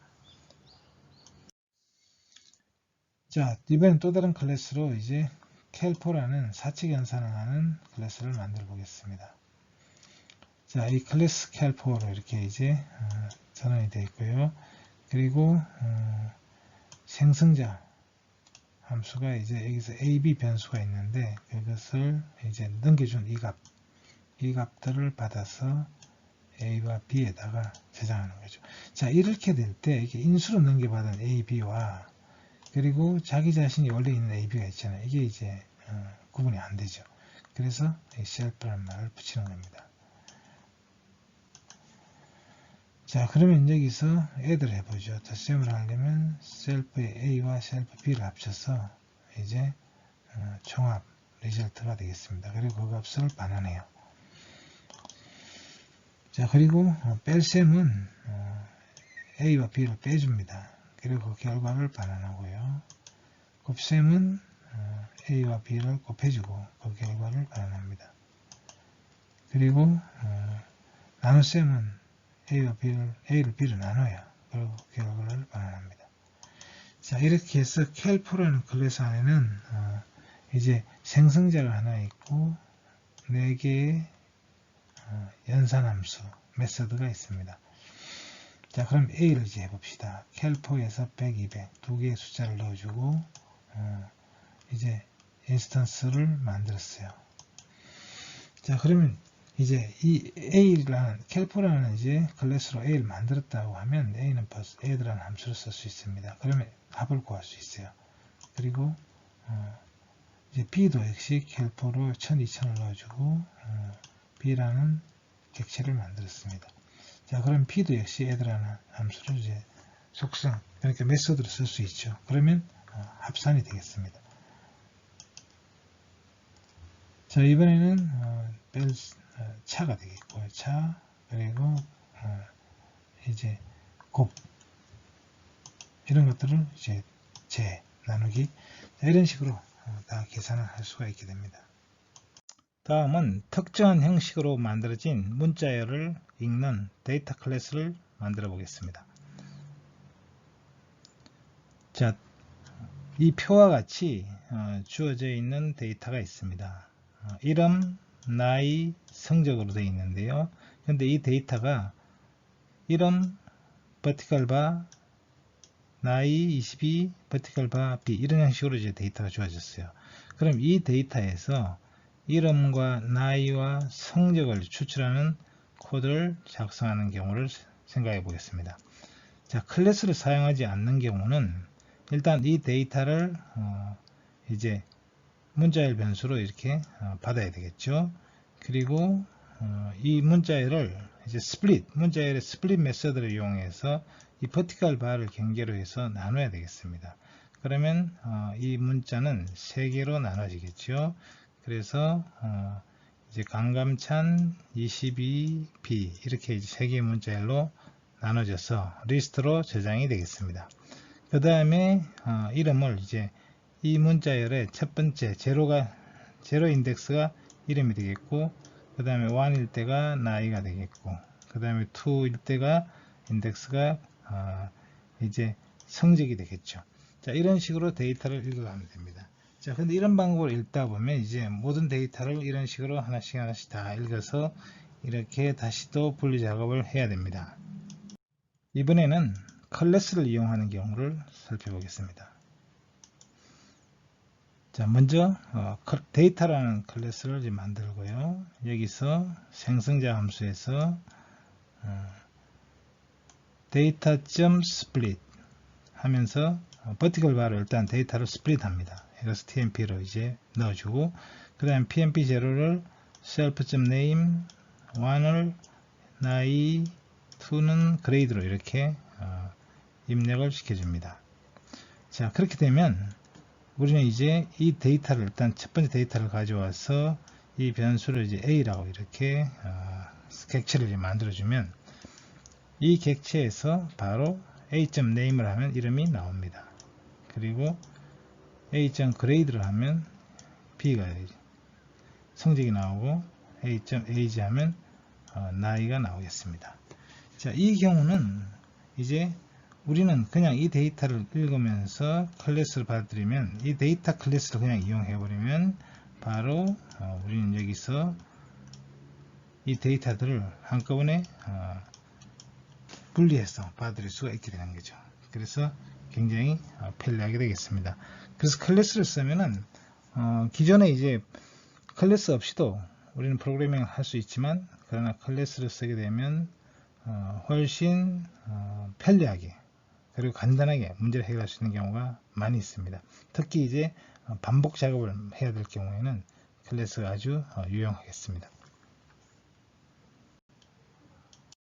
자, 이번엔 또 다른 클래스로 이제 캘포라는 사칙 연산을 하는 클래스를 만들어 보겠습니다. 자, 이 클래스 캘포로 이렇게 이제 전환이 되어 있고요. 그리고 생성자 함수가 이제 여기서 A, B 변수가 있는데 그것을 이제 넘겨준 이 값들을 받아서 A와 B에다가 저장하는 거죠. 자, 이렇게 될 때 이게 인수로 넘겨받은 A, B와 그리고 자기 자신이 원래 있는 AB가 있잖아요. 이게 이제 구분이 안 되죠. 그래서 셀프라는 말을 붙이는 겁니다. 자, 그러면 여기서 애들 해보죠. 덧셈을 하려면 셀프의 A와 셀프 B를 합쳐서 이제 총합 리절트가 되겠습니다. 그리고 그 값을 반환해요. 자, 그리고 뺄셈은 A와 B를 빼줍니다. 그리고 그 결과를 반환하고요. 곱셈은 A와 B를 곱해주고 그 결과를 반환합니다. 그리고 나눗셈은 A를 B를 나눠요. 그리고 그 결과를 반환합니다. 자, 이렇게 해서 캘포라는 클래스 안에는 이제 생성자가 하나 있고 4개의 연산함수 메서드가 있습니다. 자, 그럼 A를 이제 해봅시다. 캘포에서 100, 200 두 개의 숫자를 넣어주고 이제 인스턴스를 만들었어요. 자, 그러면 이제 이 A라는 캘포라는 이제 클래스로 A를 만들었다고 하면 A는 벌써 A라는 함수를 쓸 수 있습니다. 그러면 값을 구할 수 있어요. 그리고 이제 B도 역시 캘포로 1000, 2000을 넣어주고 B라는 객체를 만들었습니다. 자, 그럼 P도 역시 A라는 함수를 이제 속성, 그러니까 메소드로 쓸 수 있죠. 그러면 합산이 되겠습니다. 자, 이번에는 차가 되겠고요. 차, 그리고 이제 곱, 이런 것들을 이제 나누기, 자, 이런 식으로 다 계산을 할 수가 있게 됩니다. 다음은 특정한 형식으로 만들어진 문자열을 읽는 데이터 클래스를 만들어 보겠습니다. 자, 이 표와 같이 주어져 있는 데이터가 있습니다. 이름, 나이, 성적으로 되어 있는데요. 근데 이 데이터가 이름, vertical bar, 나이 22, vertical bar B, 이런 형식으로 이제 데이터가 주어졌어요. 그럼 이 데이터에서 이름과 나이와 성적을 추출하는 코드를 작성하는 경우를 생각해 보겠습니다. 자, 클래스를 사용하지 않는 경우는 일단 이 데이터를 이제 문자열 변수로 이렇게 받아야 되겠죠. 그리고 이 문자열을 이제 문자열의 스플릿 메서드를 이용해서 이 vertical bar를 경계로 해서 나눠야 되겠습니다. 그러면 이 문자는 3개로 나눠지겠죠. 그래서 이제 강감찬 22B 이렇게 이제 3개의 문자열로 나눠져서 리스트로 저장이 되겠습니다. 그 다음에 이름을 이제 이 문자열의 첫 번째 제로 인덱스가 이름이 되겠고, 그 다음에 1일 때가 나이가 되겠고, 그 다음에 2일 때가 인덱스가 이제 성적이 되겠죠. 자, 이런 식으로 데이터를 읽어가면 됩니다. 자, 근데 이런 방법으로 읽다 보면 이제 모든 데이터를 이런 식으로 하나씩 다 읽어서 이렇게 다시 또 분리 작업을 해야 됩니다. 이번에는 클래스를 이용하는 경우를 살펴보겠습니다. 자, 먼저 데이터라는 클래스를 이제 만들고요. 여기서 생성자 함수에서 data.split 하면서 vertical bar을 일단 데이터를 스플릿 합니다. 그래서 tmp로 이제 넣어주고, 그 다음 pmp0를 self.name 1을 나이 2는 grade로 이렇게 입력을 시켜줍니다. 자, 그렇게 되면 우리는 이제 이 데이터를 일단 첫 번째 데이터를 가져와서 이 변수를 이제 a라고 이렇게 객체를 만들어주면 이 객체에서 바로 a.name을 하면 이름이 나옵니다. 그리고 a.grade를 하면 b가 성적이 나오고 a.age 하면 나이가 나오겠습니다. 자, 이 경우는 이제 우리는 그냥 이 데이터를 읽으면서 클래스를 받아들이면, 이 데이터 클래스를 그냥 이용해 버리면 바로 우리는 여기서 이 데이터들을 한꺼번에 분리해서 받아들일 수가 있게 되는 거죠. 그래서 굉장히 편리하게 되겠습니다. 그래서 클래스를 쓰면은 기존에 이제 클래스 없이도 우리는 프로그래밍을 할 수 있지만, 그러나 클래스를 쓰게 되면 훨씬 편리하게 그리고 간단하게 문제를 해결할 수 있는 경우가 많이 있습니다. 특히 이제 반복 작업을 해야 될 경우에는 클래스가 아주 유용하겠습니다.